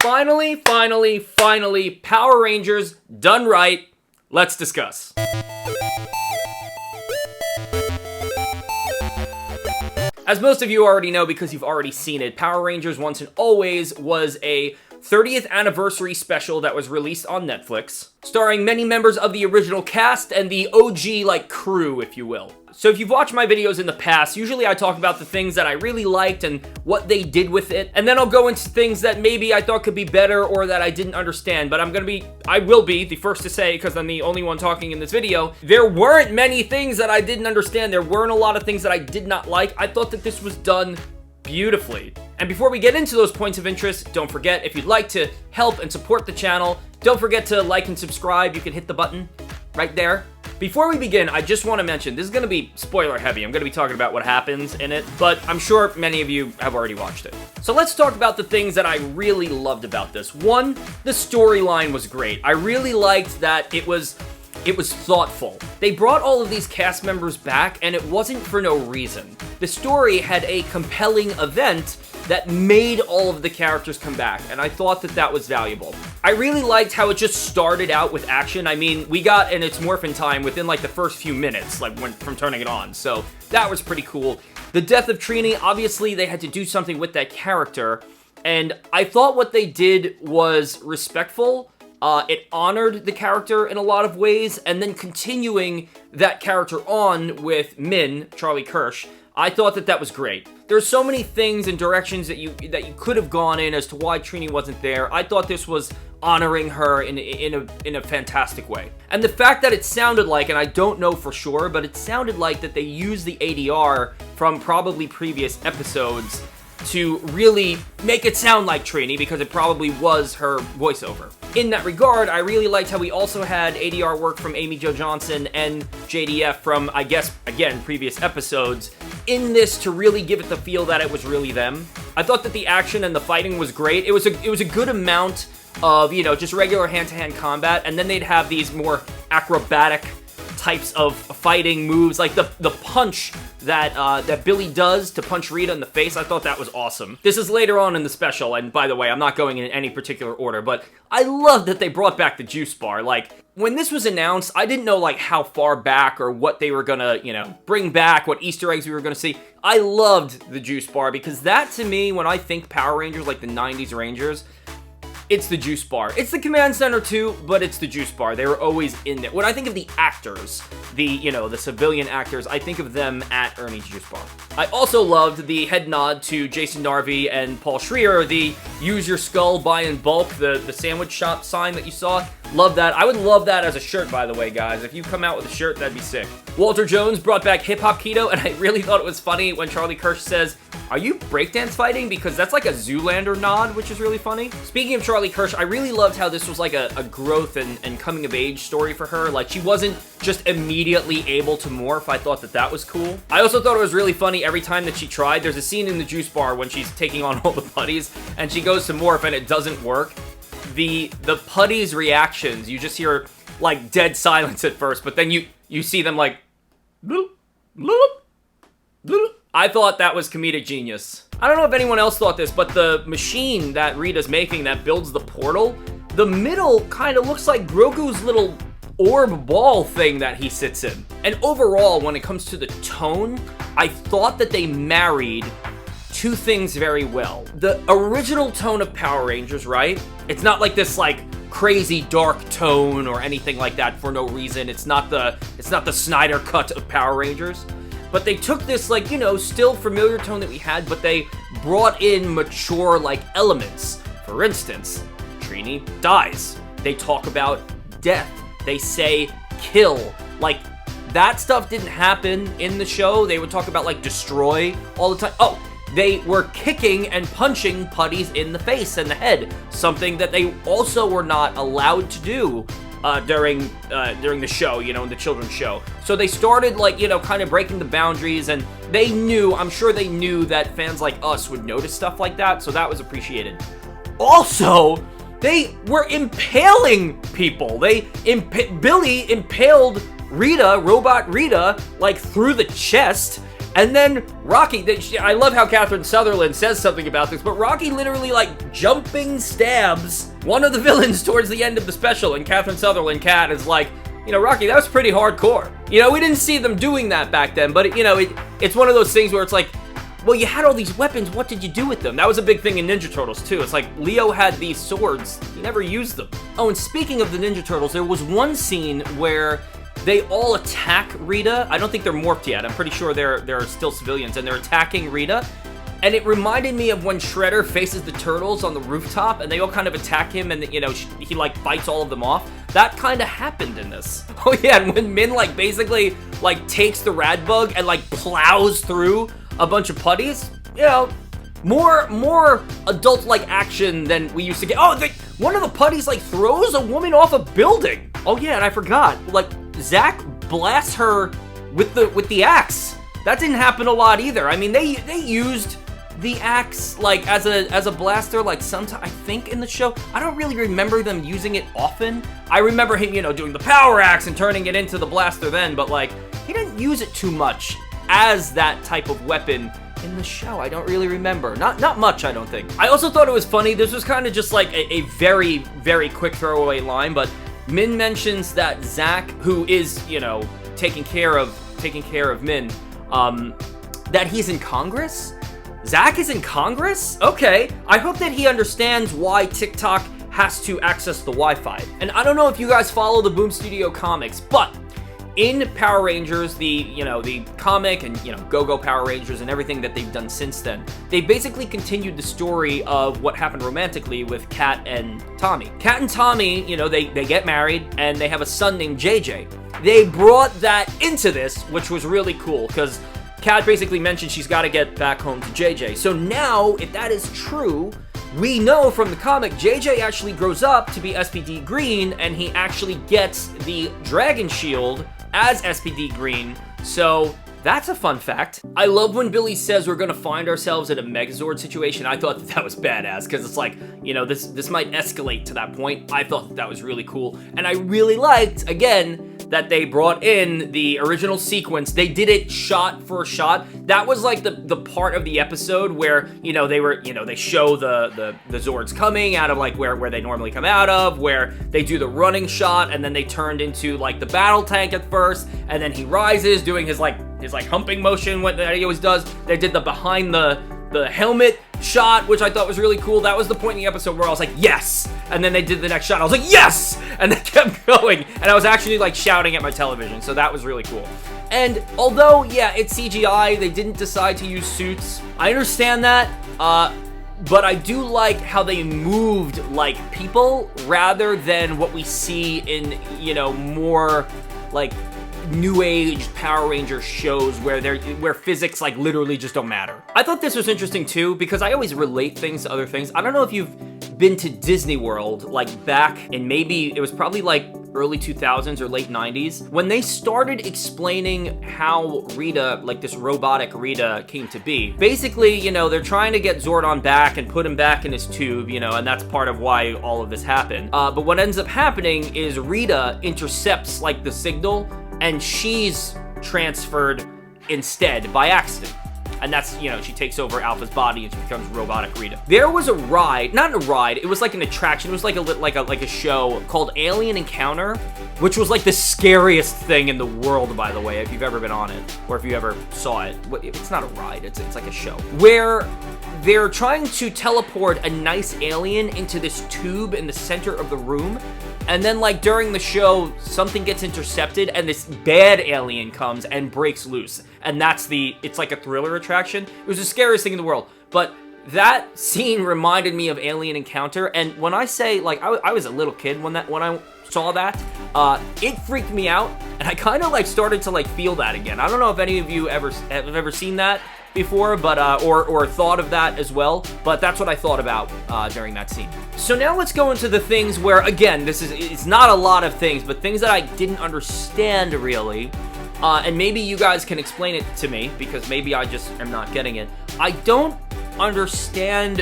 Finally, Power Rangers done right. Let's discuss. As most of you already know because you've already seen it, Power Rangers Once and Always was a 30th anniversary special that was released on Netflix, starring many members of the original cast and the OG, crew, if you will. So if you've watched my videos in the past, usually I talk about the things that I really liked and what they did with it, and then I'll go into things that maybe I thought could be better or that I didn't understand, but I will be the first to say, because I'm the only one talking in this video, there weren't many things that I didn't understand. There weren't a lot of things that I did not like. I thought that this was done beautifully. And before we get into those points of interest, don't forget, if you'd like to help and support the channel, don't forget to like and subscribe. You can hit the button right there. Before we begin, I just want to mention, this is going to be spoiler heavy. I'm going to be talking about what happens in it, but I'm sure many of you have already watched it. So let's talk about the things that I really loved about this. One, the storyline was great. I really liked that it was thoughtful. They brought all of these cast members back, and it wasn't for no reason. The story had a compelling event that made all of the characters come back, and I thought that that was valuable. I really liked how it just started out with action. I mean, we got in its morphin' time within the first few minutes, from turning it on, so that was pretty cool. The death of Trini, obviously they had to do something with that character, and I thought what they did was respectful. It honored the character in a lot of ways, and then continuing that character on with Min, Charlie Kersh, I thought that that was great. There's so many things and directions that you could have gone in as to why Trini wasn't there. I thought this was honoring her in a fantastic way. And the fact that it sounded like, and I don't know for sure, but it sounded like that they used the ADR from probably previous episodes to really make it sound like Trini, because it probably was her voiceover. In that regard, I really liked how we also had ADR work from Amy Jo Johnson and JDF from, I guess, again, previous episodes, in this to really give it the feel that it was really them. I thought that the action and the fighting was great. It was a good amount of, just regular hand-to-hand combat, and then they'd have these more acrobatic types of fighting moves, like the punch that Billy does to punch Rita in the face. I thought that was awesome. This is later on in the special, and by the way, I'm not going in any particular order, but I love that they brought back the juice bar. When this was announced, I didn't know how far back or what they were gonna, bring back, what Easter eggs we were gonna see. I loved the juice bar, because that to me, when I think Power Rangers, like the 90s Rangers, it's the juice bar. It's the command center too, but it's the juice bar. They were always in there. When I think of the actors, the civilian actors, I think of them at Ernie's juice bar. I also loved the head nod to Jason Narvey and Paul Schreier, the use your skull, buy in bulk, the sandwich shop sign that you saw. Love that. I would love that as a shirt, by the way, guys. If you come out with a shirt, that'd be sick. Walter Jones brought back Hip Hop Keto, and I really thought it was funny when Charlie Kersh says, "Are you breakdance fighting?" Because that's like a Zoolander nod, which is really funny. Speaking of Charlie Kersh, I really loved how this was like a growth and coming of age story for her. She wasn't just immediately able to morph. I thought that that was cool. I also thought it was really funny every time that she tried. There's a scene in the juice bar when she's taking on all the putties, and she goes to morph and it doesn't work. The putties' reactions, you just hear dead silence at first, but then you see them bloop, bloop, bloop. I thought that was comedic genius. I don't know if anyone else thought this, but the machine that Rita's making that builds the portal, the middle kind of looks like Grogu's little orb ball thing that he sits in. And overall, when it comes to the tone, I thought that they married two things very well. The original tone of Power Rangers, right? It's not like this crazy dark tone or anything like that for no reason. It's not the Snyder cut of Power Rangers. But they took this, still familiar tone that we had, but they brought in mature, elements. For instance, Trini dies. They talk about death. They say kill. That stuff didn't happen in the show. They would talk about, destroy all the time. Oh, they were kicking and punching putties in the face and the head. Something that they also were not allowed to do during the show, in the children's show. So they started, kind of breaking the boundaries, and I'm sure they knew that fans like us would notice stuff like that, so that was appreciated. Also, they were impaling people. Billy impaled Rita, Robot Rita, through the chest, And then Rocky, I love how Catherine Sutherland says something about this, but Rocky literally like jumping stabs one of the villains towards the end of the special, and Catherine Sutherland, Cat, is like, you know, Rocky, that was pretty hardcore. You know, we didn't see them doing that back then, but, you know, it's one of those things where it's like, well, you had all these weapons, what did you do with them? That was a big thing in Ninja Turtles, too. It's like, Leo had these swords, he never used them. Oh, and speaking of the Ninja Turtles, there was one scene where they all attack Rita. I don't think they're morphed yet. I'm pretty sure they're still civilians, and they're attacking Rita. And it reminded me of when Shredder faces the Turtles on the rooftop, and they all kind of attack him, and, you know, he, like, fights all of them off. That kind of happened in this. Oh, yeah, and when Min, like, basically, like, takes the rad bug and, like, plows through a bunch of putties, you know, more adult-like action than we used to get. Oh, one of the putties, like, throws a woman off a building. Oh, yeah, and I forgot. Like, Zack blasts her with the axe. That didn't happen a lot either. I mean, they used the axe, like, as a blaster, like, sometime, I think, in the show. I don't really remember them using it often. I remember him, you know, doing the power axe and turning it into the blaster then, but, like, he didn't use it too much as that type of weapon in the show. I don't really remember. Not much, I don't think. I also thought it was funny. This was kind of just, like, a very, very quick throwaway line, but Min mentions that Zack, who is, you know, taking care of Min, that he's in Congress? Zack is in Congress? Okay. I hope that he understands why TikTok has to access the Wi-Fi. And I don't know if you guys follow the Boom Studio comics, but in Power Rangers, the comic and, you know, Go-Go Power Rangers and everything that they've done since then, they basically continued the story of what happened romantically with Kat and Tommy. Kat and Tommy, you know, they get married and they have a son named JJ. They brought that into this, which was really cool, because Kat basically mentioned she's got to get back home to JJ. So now, if that is true, we know from the comic, JJ actually grows up to be SPD Green, and he actually gets the Dragon Shield as SPD Green. So that's a fun fact. I love when Billy says we're gonna find ourselves in a Megazord situation. I thought that was badass, because it's like, you know, this might escalate to that point. I thought that was really cool. And I really liked, again, that they brought in the original sequence. They did it shot for shot. That was like the part of the episode where, you know, they show the Zords coming out of, like, where they normally come out of, where they do the running shot, and then they turned into, like, the battle tank at first, and then he rises doing his humping motion, what that he always does. They did the behind the helmet shot, which I thought was really cool. That was the point in the episode where I was like, yes! And then they did the next shot, I was like, yes! And they kept going, and I was actually, like, shouting at my television, so that was really cool. And although, yeah, it's CGI, they didn't decide to use suits, I understand that, but I do like how they moved like people rather than what we see in, you know, more, like, new age Power Ranger shows where physics, like, literally just don't matter. I thought this was interesting too, because I always relate things to other things. I don't know if you've been to Disney World, like, back in, maybe it was probably like early 2000s or late 90s, when they started explaining how Rita, like, this robotic Rita, came to be. Basically, you know, they're trying to get Zordon back and put him back in his tube, you know, and that's part of why all of this happened. But what ends up happening is Rita intercepts, like, the signal, and she's transferred instead by accident. And that's, you know, she takes over Alpha's body and she becomes robotic Rita. There was a ride, not a ride, it was like an attraction. It was like a show called Alien Encounter, which was like the scariest thing in the world, by the way, if you've ever been on it, or if you ever saw it. It's not a ride, it's like a show, where they're trying to teleport a nice alien into this tube in the center of the room. And then, like, during the show, something gets intercepted, and this bad alien comes and breaks loose. And it's like a thriller attraction. It was the scariest thing in the world. But that scene reminded me of Alien Encounter, and when I say, like, I was a little kid when I saw that, it freaked me out, and I kind of, like, started to, like, feel that again. I don't know if any of you have ever seen that before, but or thought of that as well, but that's what I thought about during that scene. So now let's go into the things where, again, it's not a lot of things, but things that I didn't understand really, and maybe you guys can explain it to me, because maybe I just am not getting it. I don't understand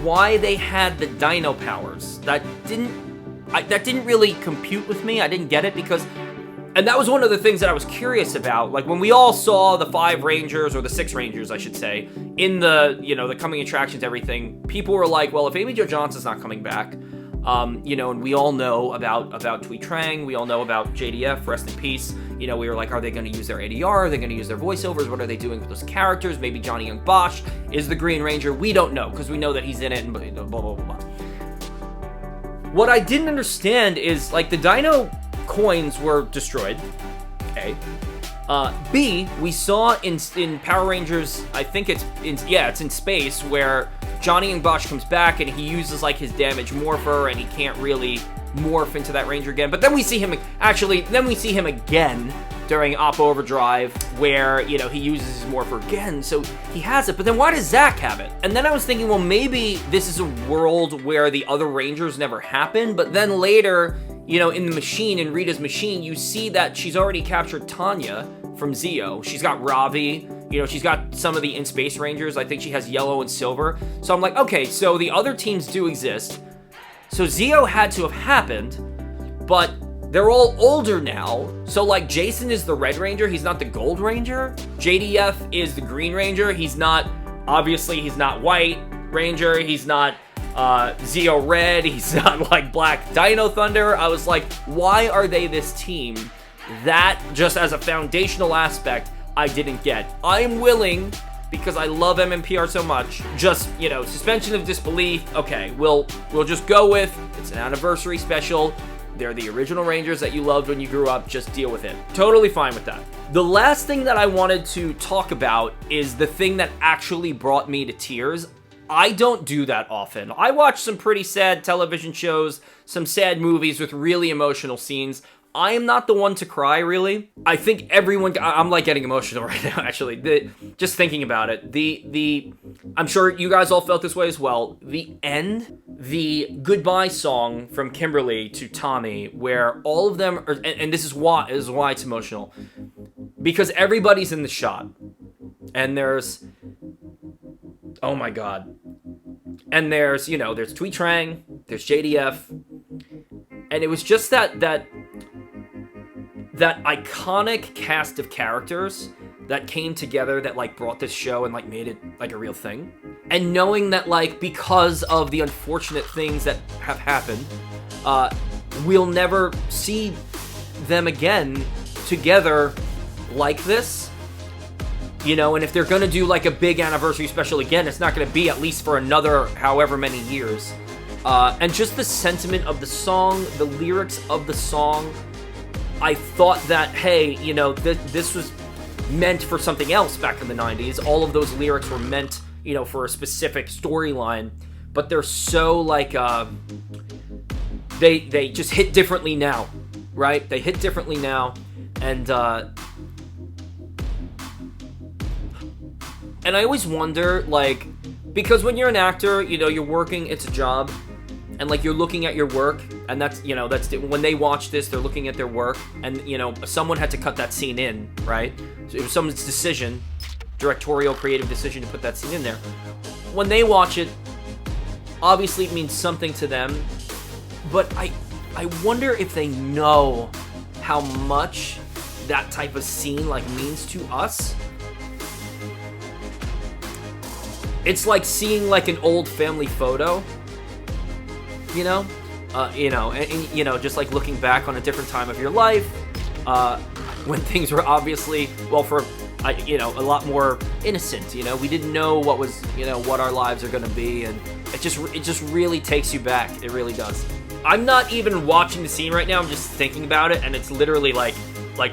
why they had the Dino powers. That didn't really compute with me. I didn't get it, because And that was one of the things that I was curious about. Like, when we all saw the 5 Rangers, or the 6 Rangers, I should say, in the, you know, the coming attractions, everything, people were like, well, if Amy Jo Johnson's not coming back, you know, and we all know about Thuy Trang, we all know about JDF, rest in peace. You know, we were like, are they going to use their ADR? Are they going to use their voiceovers? What are they doing with those characters? Maybe Johnny Young Bosch is the Green Ranger. We don't know, because we know that he's in it, and blah, blah, blah, blah, blah. What I didn't understand is, like, the Dino coins were destroyed, A. B, we saw in Power Rangers, I think it's in space, where Johnny Young Bosch comes back and he uses, like, his damage morpher, and he can't really morph into that Ranger again. But then we see him, again during Oppo Overdrive, where, you know, he uses his morpher again, so he has it. But then why does Zach have it? And then I was thinking, well, maybe this is a world where the other Rangers never happened, but then later, you know, in the machine, in Rita's machine, you see that she's already captured Tanya from Zeo. She's got Ravi, you know, she's got some of the In-Space Rangers. I think she has Yellow and Silver. So I'm like, okay, so the other teams do exist. So Zeo had to have happened, but they're all older now. So, like, Jason is the Red Ranger, he's not the Gold Ranger. JDF is the Green Ranger, he's not, obviously, he's not White Ranger, he's not Zeo Red, he's not, like, Black Dino Thunder. I was like, why are they this team? That, just as a foundational aspect, I didn't get. I'm willing, because I love MMPR so much, just, you know, suspension of disbelief. Okay, we'll just go with, it's an anniversary special. They're the original Rangers that you loved when you grew up. Just deal with it. Totally fine with that. The last thing that I wanted to talk about is the thing that actually brought me to tears. I don't do that often. I watch some pretty sad television shows, some sad movies with really emotional scenes. I am not the one to cry, really. I think everyone, I'm like getting emotional right now, actually. Just thinking about it. I'm sure you guys all felt this way as well. The end, the goodbye song from Kimberly to Tommy, where all of them are, and this is why it's emotional. Because everybody's in the shot. And there's, oh my God. And there's, you know, there's Thuy Trang, there's JDF. And it was just that iconic cast of characters that came together that, like, brought this show and, like, made it, like, a real thing. And knowing that, like, because of the unfortunate things that have happened, we'll never see them again together like this. You know, and if they're gonna do, like, a big anniversary special again, it's not gonna be at least for another however many years. And just the sentiment of the song, the lyrics of the song, I thought that, hey, you know, this was meant for something else back in the 90s. All of those lyrics were meant, you know, for a specific storyline, but they're so, like, they just hit differently now, right? They hit differently now, and I always wonder, like, because when you're an actor, you know, you're working, it's a job, and, like, you're looking at your work, and that's, you know, when they watch this, they're looking at their work, and, you know, someone had to cut that scene in, right? So it was someone's decision, directorial, creative decision to put that scene in there. When they watch it, obviously it means something to them, but I wonder if they know how much that type of scene, like, means to us. It's like seeing, like, an old family photo, you know, and you know, just like looking back on a different time of your life, when things were obviously, well, for, you know, a lot more innocent. You know, we didn't know what was, you know, what our lives are gonna be, and it just really takes you back. It really does. I'm not even watching the scene right now. I'm just thinking about it, and it's literally like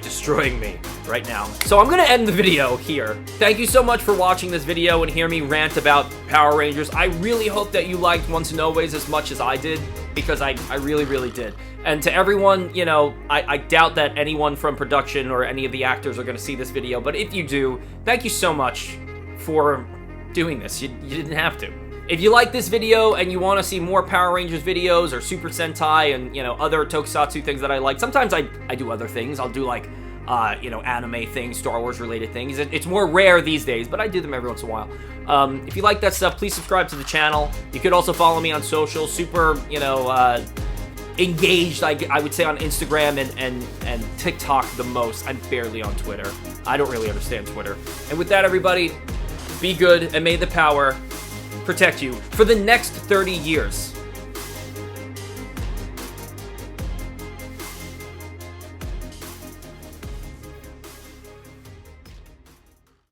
destroying me right now. So I'm gonna end the video here. Thank you so much for watching this video and hear me rant about Power Rangers. I really hope that you liked Once and Always as much as I did, because I really, really did. And to everyone, you know, I doubt that anyone from production or any of the actors are gonna see this video, but if you do, thank you so much for doing this. You didn't have to. If you like this video and you want to see more Power Rangers videos or Super Sentai and, you know, other tokusatsu things that I like, sometimes I do other things. I'll do, like, you know, anime things, Star Wars related things. It's more rare these days, but I do them every once in a while. If you like that stuff, please subscribe to the channel. You could also follow me on social, super, you know, engaged, I would say, on Instagram and TikTok the most. I'm barely on Twitter. I don't really understand Twitter. And with that, everybody, be good, and may the power protect you for the next 30 years.